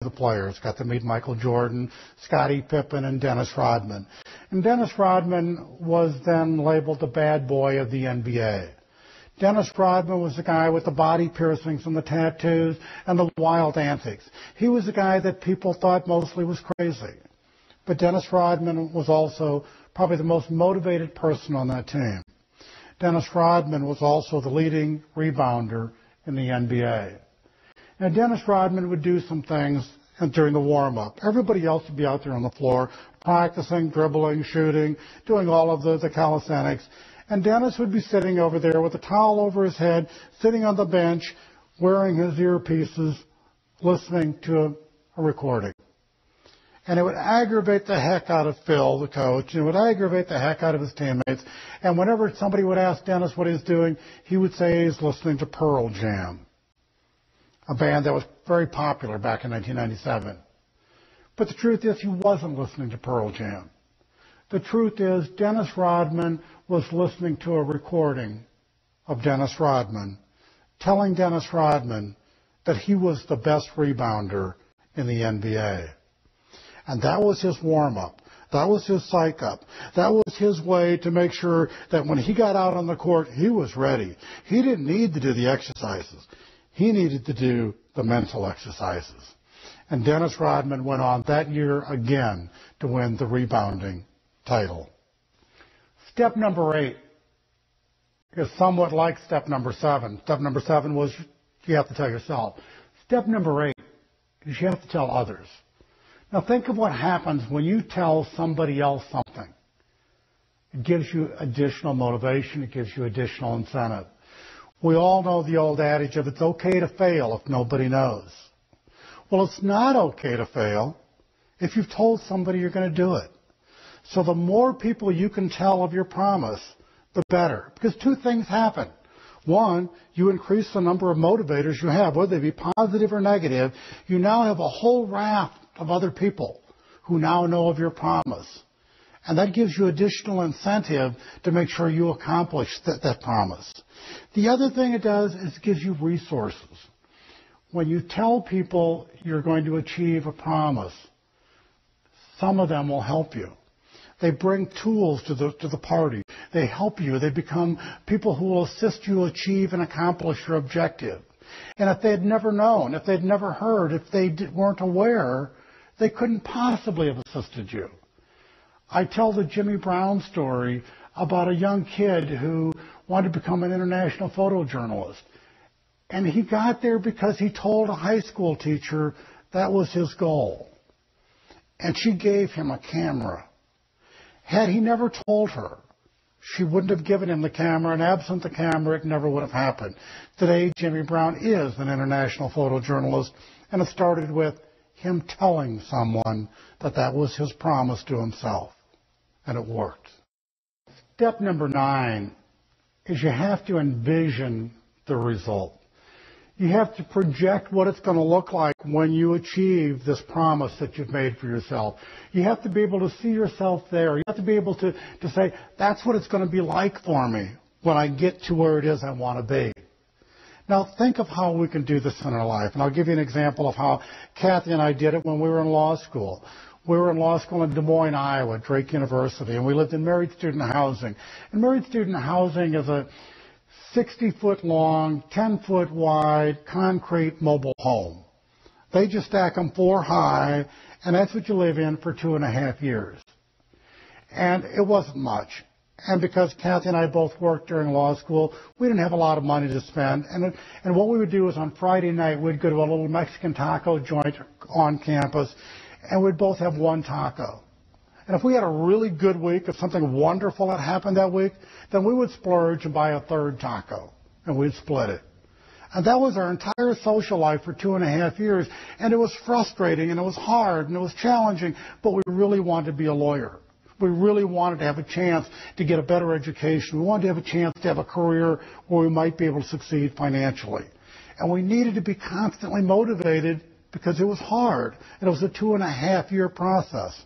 the players. Got to meet Michael Jordan, Scottie Pippen, and Dennis Rodman. And Dennis Rodman was then labeled the bad boy of the NBA. Dennis Rodman was the guy with the body piercings and the tattoos and the wild antics. He was the guy that people thought mostly was crazy. But Dennis Rodman was also probably the most motivated person on that team. Dennis Rodman was also the leading rebounder in the NBA. Now, Dennis Rodman would do some things during the warm-up. Everybody else would be out there on the floor practicing, dribbling, shooting, doing all of the calisthenics. And Dennis would be sitting over there with a towel over his head, sitting on the bench, wearing his earpieces, listening to a recording. And it would aggravate the heck out of Phil, the coach, and it would aggravate the heck out of his teammates. And whenever somebody would ask Dennis what he's doing, he would say he's listening to Pearl Jam, a band that was very popular back in 1997. But the truth is, he wasn't listening to Pearl Jam. The truth is, Dennis Rodman was listening to a recording of Dennis Rodman, telling Dennis Rodman that he was the best rebounder in the NBA. And that was his warm-up. That was his psych-up. That was his way to make sure that when he got out on the court, he was ready. He didn't need to do the exercises. He needed to do the mental exercises. And Dennis Rodman went on that year again to win the rebounding title. Step number 8 is somewhat like step number 7. Step number 7 was you have to tell yourself. Step number 8 is you have to tell others. Now think of what happens when you tell somebody else something. It gives you additional motivation. It gives you additional incentive. We all know the old adage of it's okay to fail if nobody knows. Well, it's not okay to fail if you've told somebody you're going to do it. So the more people you can tell of your promise, the better. Because two things happen. One, you increase the number of motivators you have, whether they be positive or negative. You now have a whole raft of other people who now know of your promise. And that gives you additional incentive to make sure you accomplish that promise. The other thing it does is it gives you resources. When you tell people you're going to achieve a promise, some of them will help you. They bring tools to the party. They help you. They become people who will assist you achieve and accomplish your objective. And if they had never known, if they'd never heard, if they weren't aware, they couldn't possibly have assisted you. I tell the Jimmy Brown story about a young kid who wanted to become an international photojournalist. And he got there because he told a high school teacher that was his goal. And she gave him a camera. Had he never told her, she wouldn't have given him the camera, and absent the camera, it never would have happened. Today, Jimmy Brown is an international photojournalist, and it started with him telling someone that that was his promise to himself, and it worked. Step number 9 is you have to envision the result. You have to project what it's going to look like when you achieve this promise that you've made for yourself. You have to be able to see yourself there. You have to be able to say, that's what it's going to be like for me when I get to where it is I want to be. Now, think of how we can do this in our life. And I'll give you an example of how Kathy and I did it when we were in law school. We were in law school in Des Moines, Iowa, at Drake University, and we lived in married student housing. And married student housing is a 60-foot long, 10-foot wide, concrete mobile home. They just stack them 4 high, and that's what you live in for 2.5 years. And it wasn't much. And because Kathy and I both worked during law school, we didn't have a lot of money to spend. And what we would do is on Friday night, we'd go to a little Mexican taco joint on campus, and we'd both have 1 taco. And if we had a really good week, if something wonderful had happened that week, then we would splurge and buy a 3rd taco, and we'd split it. And that was our entire social life for 2.5 years. And it was frustrating, and it was hard, and it was challenging, but we really wanted to be a lawyer. We really wanted to have a chance to get a better education. We wanted to have a chance to have a career where we might be able to succeed financially. And we needed to be constantly motivated because it was hard, and it was a 2.5-year process.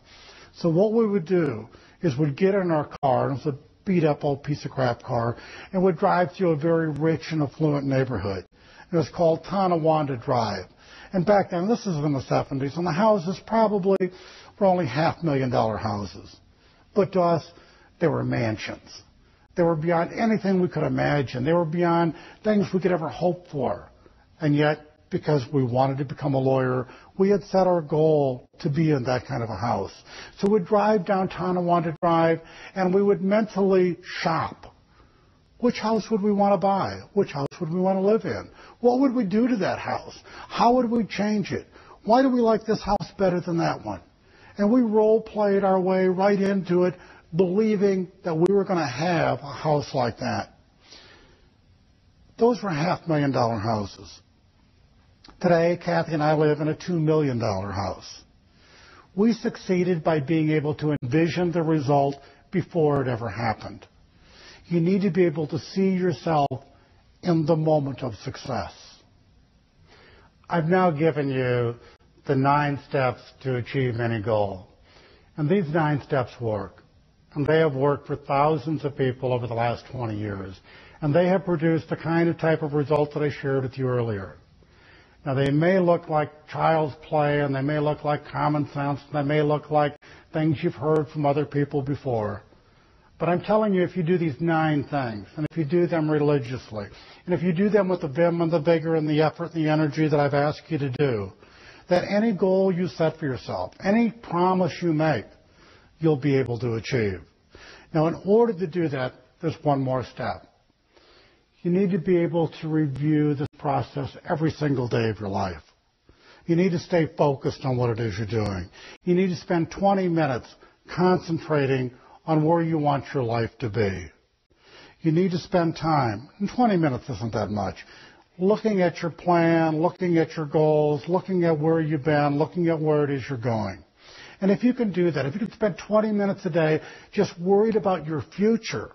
So what we would do is we'd get in our car, and it was a beat-up old piece of crap car, and we'd drive through a very rich and affluent neighborhood. It was called Tonawanda Drive. And back then, this is in the 70s, and the houses probably were only $500,000 houses. But to us, they were mansions. They were beyond anything we could imagine. They were beyond things we could ever hope for. And yet, because we wanted to become a lawyer, we had set our goal to be in that kind of a house. So we'd drive downtown and want to drive, and we would mentally shop. Which house would we want to buy? Which house would we want to live in? What would we do to that house? How would we change it? Why do we like this house better than that one? And we role-played our way right into it, believing that we were going to have a house like that. Those were $500,000 houses. Today, Kathy and I live in a $2 million house. We succeeded by being able to envision the result before it ever happened. You need to be able to see yourself in the moment of success. I've now given you the 9 steps to achieve any goal. And these 9 steps work. And they have worked for thousands of people over the last 20 years. And they have produced the kind of type of results that I shared with you earlier. Now, they may look like child's play, and they may look like common sense, and they may look like things you've heard from other people before. But I'm telling you, if you do these 9 things, and if you do them religiously, and if you do them with the vim and the vigor and the effort and the energy that I've asked you to do, that any goal you set for yourself, any promise you make, you'll be able to achieve. Now, in order to do that, there's one more step. You need to be able to review this process every single day of your life. You need to stay focused on what it is you're doing. You need to spend 20 minutes concentrating on where you want your life to be. You need to spend time, and 20 minutes isn't that much, looking at your plan, looking at your goals, looking at where you've been, looking at where it is you're going. And if you can do that, if you can spend 20 minutes a day just worried about your future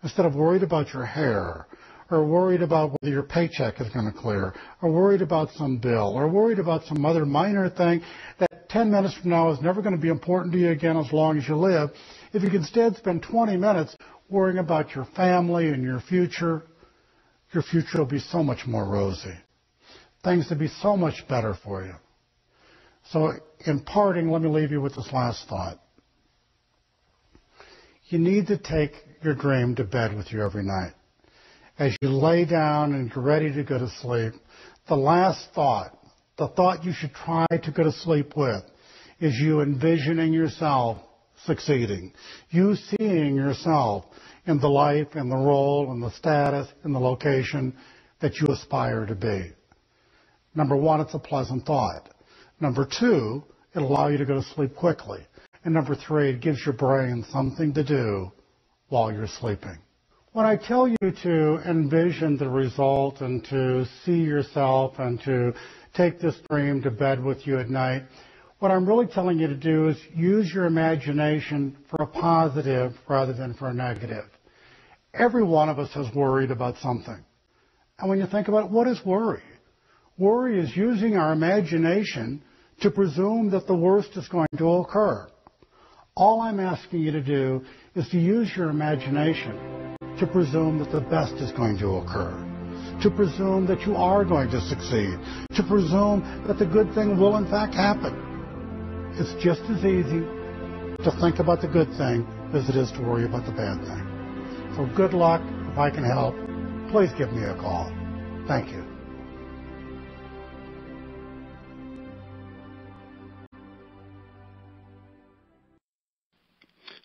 instead of worried about your hair, or worried about whether your paycheck is going to clear, or worried about some bill, or worried about some other minor thing that 10 minutes from now is never going to be important to you again as long as you live, if you can instead spend 20 minutes worrying about your family and your future will be so much more rosy. Things will be so much better for you. So in parting, let me leave you with this last thought. You need to take your dream to bed with you every night. As you lay down and you're ready to go to sleep, the last thought, the thought you should try to go to sleep with, is you envisioning yourself succeeding. You seeing yourself in the life and the role and the status and the location that you aspire to be. Number 1, it's a pleasant thought. Number 2, it'll allow you to go to sleep quickly. And number 3, it gives your brain something to do while you're sleeping. When I tell you to envision the result and to see yourself and to take this dream to bed with you at night, what I'm really telling you to do is use your imagination for a positive rather than for a negative. Every one of us has worried about something. And when you think about it, what is worry? Worry is using our imagination to presume that the worst is going to occur. All I'm asking you to do is to use your imagination to presume that the best is going to occur, to presume that you are going to succeed, to presume that the good thing will in fact happen. It's just as easy to think about the good thing as it is to worry about the bad thing. So good luck. If I can help, please give me a call. Thank you.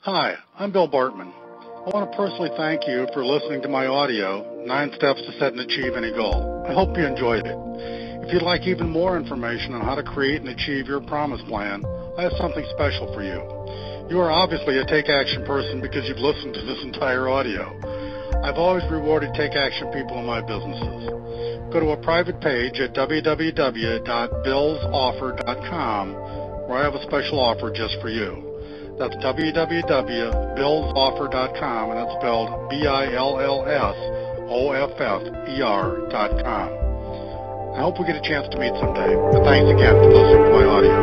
Hi, I'm Bill Bartmann. I want to personally thank you for listening to my audio, 9 Steps to Set and Achieve Any Goal. I hope you enjoyed it. If you'd like even more information on how to create and achieve your promise plan, I have something special for you. You are obviously a take action person because you've listened to this entire audio. I've always rewarded take action people in my businesses. Go to a private page at www.billsoffer.com where I have a special offer just for you. That's www.billsoffer.com, and that's spelled BILLSOFFER.com. I hope we get a chance to meet someday. And thanks again for listening to my audio.